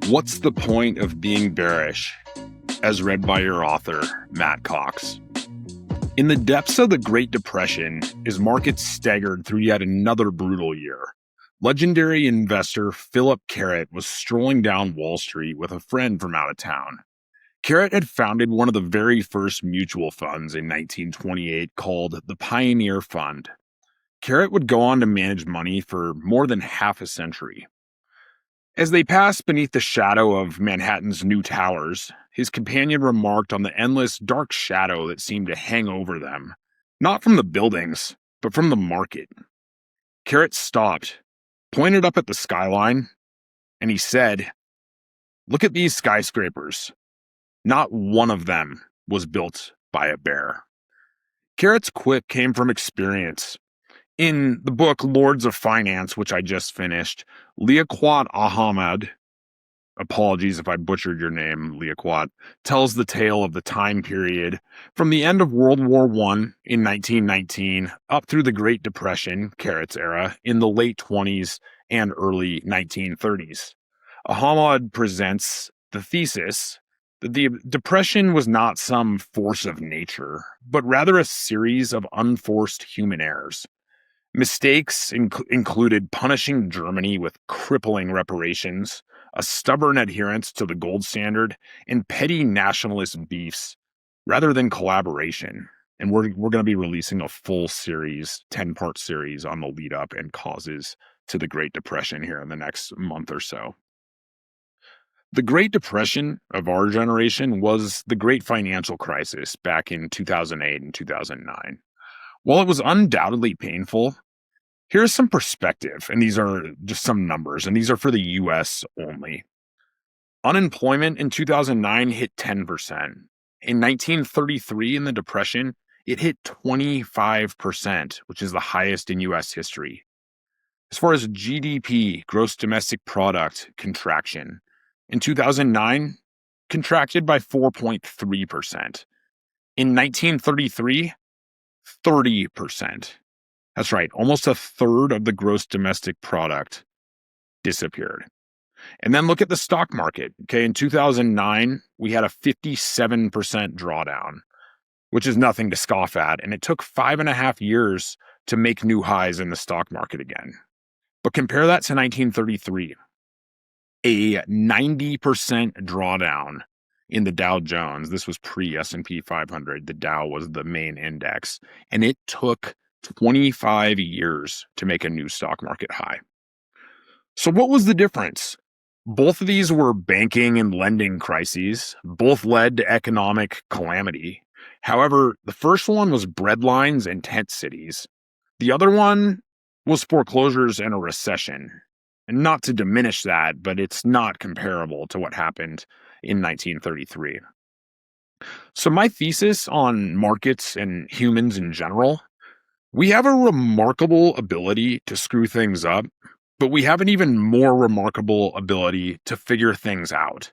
What's the point of being bearish? As read by your author, Matt Cox. In the depths of the Great Depression, as markets staggered through yet another brutal year, legendary investor Philip Carrot was strolling down Wall Street with a friend from out of town. Carrot had founded one of the very first mutual funds in 1928 called the Pioneer Fund. Carrot would go on to manage money for more than half a century. As they passed beneath the shadow of Manhattan's new towers, his companion remarked on the endless dark shadow that seemed to hang over them, not from the buildings, but from the market. Carrot stopped, pointed up at the skyline, and he said, "Look at these skyscrapers. Not one of them was built by a bear." Carrot's quip came from experience. In the book Lords of Finance, which I just finished, Liaquat Ahmed, apologies if I butchered your name, Liaquat, tells the tale of the time period from the end of World War I in 1919 up through the Great Depression, Carrot's era, in the late 20s and early 1930s. Ahmed presents the thesis that the Depression was not some force of nature, but rather a series of unforced human errors. Mistakes included punishing Germany with crippling reparations, a stubborn adherence to the gold standard, and petty nationalist beefs rather than collaboration. And we're going to be releasing a full series, 10-part series on the lead up and causes to the Great Depression here in the next month or so. The Great Depression of our generation was the great financial crisis back in 2008 and 2009. While it was undoubtedly painful, here's some perspective, and these are just some numbers, and these are for the US only. Unemployment in 2009 hit 10%. In 1933, in the Depression, it hit 25%, which is the highest in US history. As far as GDP, gross domestic product, contraction, in 2009, contracted by 4.3%. In 1933, 30%. That's right, almost a third of the gross domestic product disappeared. And then look at the stock market. Okay, in 2009, we had a 57% drawdown, which is nothing to scoff at. And it took 5.5 years to make new highs in the stock market again. But compare that to 1933, a 90% drawdown in the Dow Jones. This was pre-S&P 500. The Dow was the main index, and it took 25 years to make a new stock market high. So what was the difference? Both of these were banking and lending crises. Both led to economic calamity. However, the first one was breadlines and tent cities. The other one was foreclosures and a recession. And not to diminish that, but it's not comparable to what happened in 1933. So my thesis on markets and humans in general, we have a remarkable ability to screw things up, but we have an even more remarkable ability to figure things out.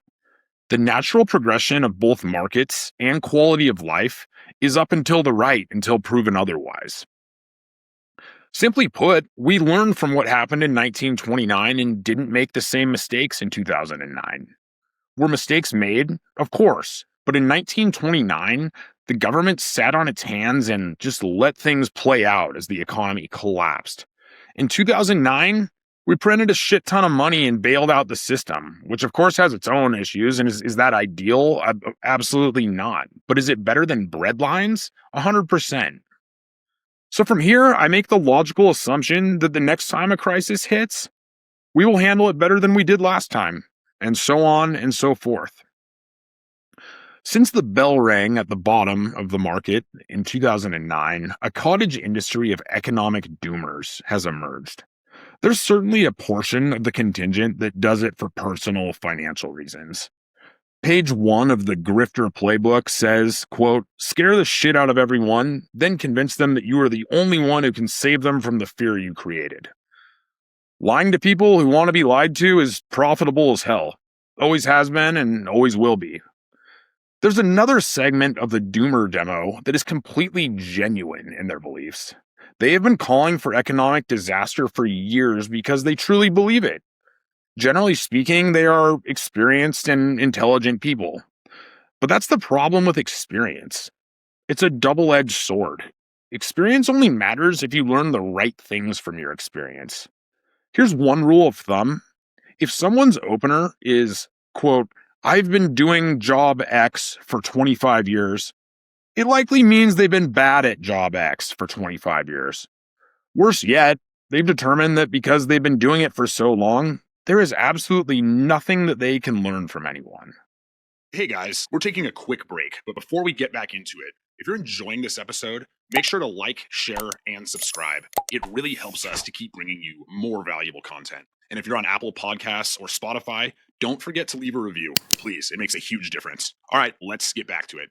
The natural progression of both markets and quality of life is up until the right until proven otherwise. Simply put, we learned from what happened in 1929 and didn't make the same mistakes in 2009. Were mistakes made? Of course. But in 1929, the government sat on its hands and just let things play out as the economy collapsed. In 2009, we printed a shit ton of money and bailed out the system, which of course has its own issues. And is that ideal? Absolutely not. But is it better than breadlines? 100%. So from here, I make the logical assumption that the next time a crisis hits, we will handle it better than we did last time, and so on and so forth. Since the bell rang at the bottom of the market in 2009, a cottage industry of economic doomers has emerged. There's certainly a portion of the contingent that does it for personal financial reasons. Page 1 of the Grifter Playbook says, quote, "Scare the shit out of everyone, then convince them that you are the only one who can save them from the fear you created." Lying to people who want to be lied to is profitable as hell. Always has been and always will be. There's another segment of the Doomer demo that is completely genuine in their beliefs. They have been calling for economic disaster for years because they truly believe it. Generally speaking, they are experienced and intelligent people. But that's the problem with experience. It's a double-edged sword. Experience only matters if you learn the right things from your experience. Here's one rule of thumb. If someone's opener is, quote, "I've been doing job X for 25 years," it likely means they've been bad at job X for 25 years. Worse yet, they've determined that because they've been doing it for so long, there is absolutely nothing that they can learn from anyone. Hey guys, we're taking a quick break, but before we get back into it, if you're enjoying this episode, make sure to like, share, and subscribe. It really helps us to keep bringing you more valuable content. And if you're on Apple Podcasts or Spotify, don't forget to leave a review. Please, it makes a huge difference. All right, let's get back to it.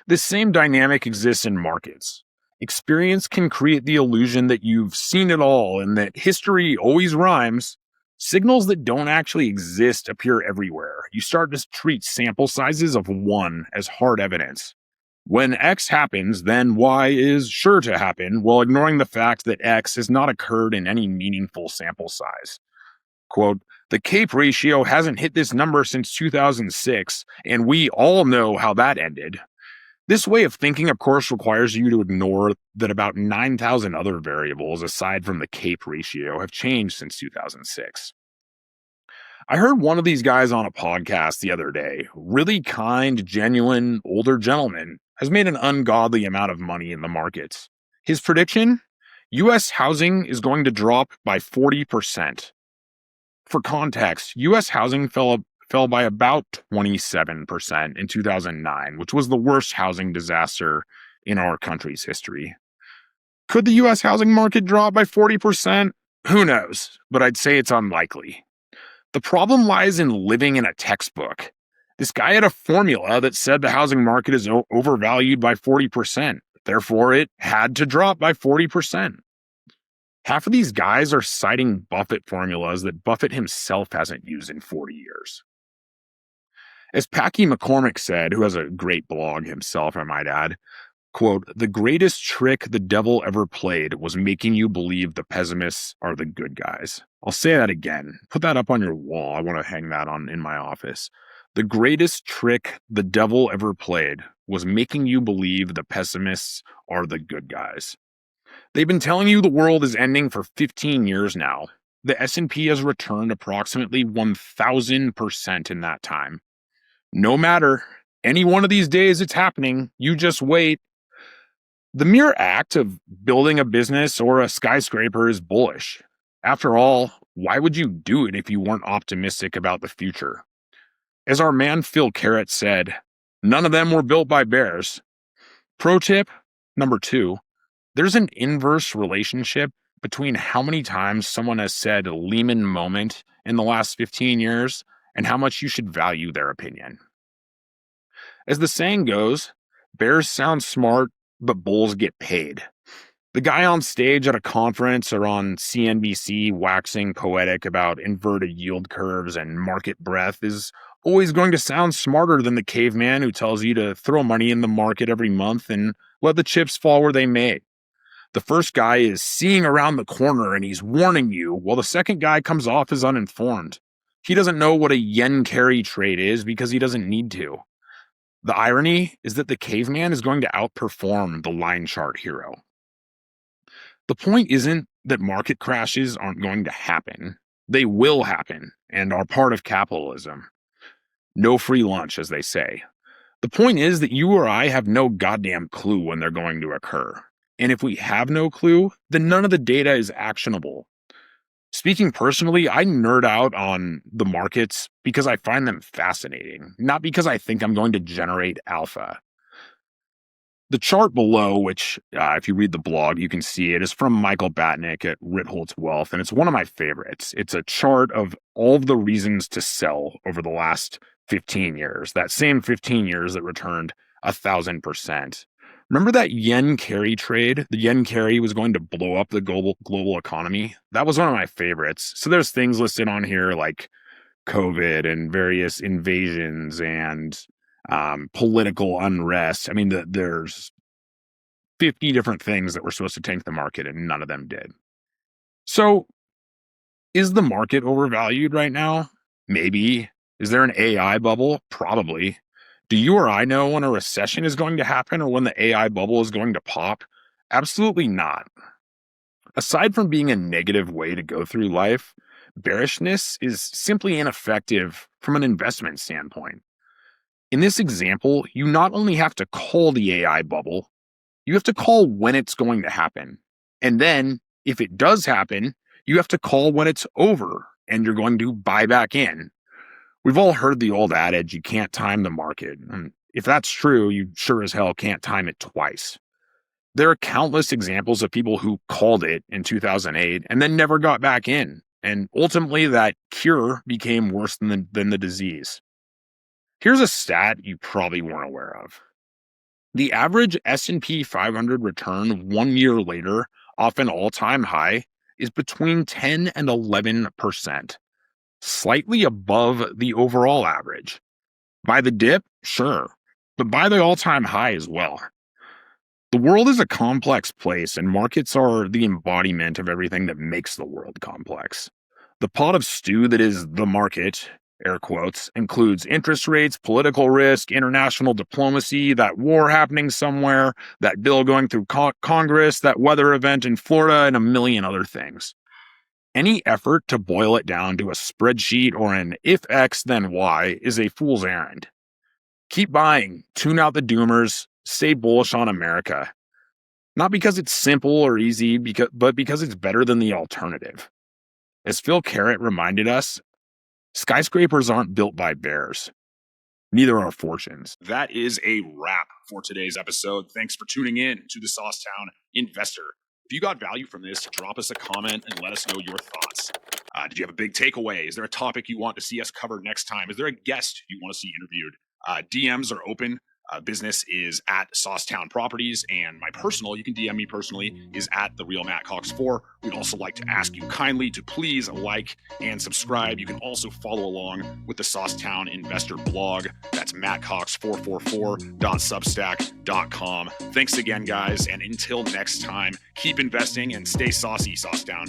This same dynamic exists in markets. Experience can create the illusion that you've seen it all and that history always rhymes. Signals that don't actually exist appear everywhere. You start to treat sample sizes of one as hard evidence. When X happens, then Y is sure to happen, while ignoring the fact that X has not occurred in any meaningful sample size. Quote, "The CAPE ratio hasn't hit this number since 2006, and we all know how that ended." This way of thinking, of course, requires you to ignore that about 9,000 other variables aside from the CAPE ratio have changed since 2006. I heard one of these guys on a podcast the other day. Really kind, genuine, older gentleman has made an ungodly amount of money in the markets. His prediction? U.S. housing is going to drop by 40%. For context, U.S. housing fell by about 27% in 2009, which was the worst housing disaster in our country's history. Could the U.S. housing market drop by 40%? Who knows, but I'd say it's unlikely. The problem lies in living in a textbook. This guy had a formula that said the housing market is overvalued by 40%. Therefore, it had to drop by 40%. Half of these guys are citing Buffett formulas that Buffett himself hasn't used in 40 years. As Packy McCormick said, who has a great blog himself, I might add, quote, "The greatest trick the devil ever played was making you believe the pessimists are the good guys." I'll say that again. Put that up on your wall. I want to hang that on in my office. The greatest trick the devil ever played was making you believe the pessimists are the good guys. They've been telling you the world is ending for 15 years now. The S&P has returned approximately 1,000% in that time. No matter, any one of these days it's happening, you just wait. The mere act of building a business or a skyscraper is bullish. After all, why would you do it if you weren't optimistic about the future? As our man Phil Carrot said, none of them were built by bears. Pro tip number 2, there's an inverse relationship between how many times someone has said Lehman moment in the last 15 years and how much you should value their opinion. As the saying goes, bears sound smart, but bulls get paid. The guy on stage at a conference or on CNBC waxing poetic about inverted yield curves and market breadth is always going to sound smarter than the caveman who tells you to throw money in the market every month and let the chips fall where they may. The first guy is seeing around the corner and he's warning you, while the second guy comes off as uninformed. He doesn't know what a yen carry trade is because he doesn't need to. The irony is that the caveman is going to outperform the line chart hero. The point isn't that market crashes aren't going to happen. They will happen and are part of capitalism. No free lunch, as they say. The point is that you or I have no goddamn clue when they're going to occur. And if we have no clue, then none of the data is actionable. Speaking personally, I nerd out on the markets because I find them fascinating, not because I think I'm going to generate alpha. The chart below, which if you read the blog, you can see it, is from Michael Batnick at Ritholtz Wealth, and it's one of my favorites. It's a chart of all of the reasons to sell over the last 15 years, that same 15 years that returned 1,000%. Remember that yen carry trade? The yen carry was going to blow up the global economy. That was one of my favorites. So there's things listed on here like COVID and various invasions and political unrest. I mean, there's 50 different things that were supposed to tank the market, and none of them did. So is the market overvalued right now? Maybe. Is there an AI bubble? Probably. Do you or I know when a recession is going to happen or when the AI bubble is going to pop? Absolutely not. Aside from being a negative way to go through life, bearishness is simply ineffective from an investment standpoint. In this example, you not only have to call the AI bubble, you have to call when it's going to happen. And then, if it does happen, you have to call when it's over and you're going to buy back in. We've all heard the old adage, you can't time the market. And if that's true, you sure as hell can't time it twice. There are countless examples of people who called it in 2008 and then never got back in. And ultimately, that cure became worse than the disease. Here's a stat you probably weren't aware of. The average S&P 500 return 1 year later, off an all-time high, is between 10 and 11%, slightly above the overall average. By the dip, sure, but by the all-time high as well. The world is a complex place, and markets are the embodiment of everything that makes the world complex. The pot of stew that is the market, air quotes, includes interest rates, political risk, international diplomacy, that war happening somewhere, that bill going through Congress, that weather event in Florida, and a million other things. Any effort to boil it down to a spreadsheet or an if X then Y is a fool's errand. Keep buying, tune out the doomers, stay bullish on America. Not because it's simple or easy, but because it's better than the alternative. As Phil Carrot reminded us, skyscrapers aren't built by bears. Neither are fortunes. That is a wrap for today's episode. Thanks for tuning in to the Saucetown Investor. If you got value from this, drop us a comment and let us know your thoughts. Did you have a big takeaway? Is there a topic you want to see us cover next time? Is there a guest you want to see interviewed? DMs are open. Business is at Saucetown Properties, and my personal, you can DM me personally, is at The Real Matt Cox 4. We'd also like to ask you kindly to please like and subscribe. You can also follow along with the Saucetown Investor blog. That's mattcox444.substack.com. Thanks again, guys, and until next time, keep investing and stay saucy, Saucetown.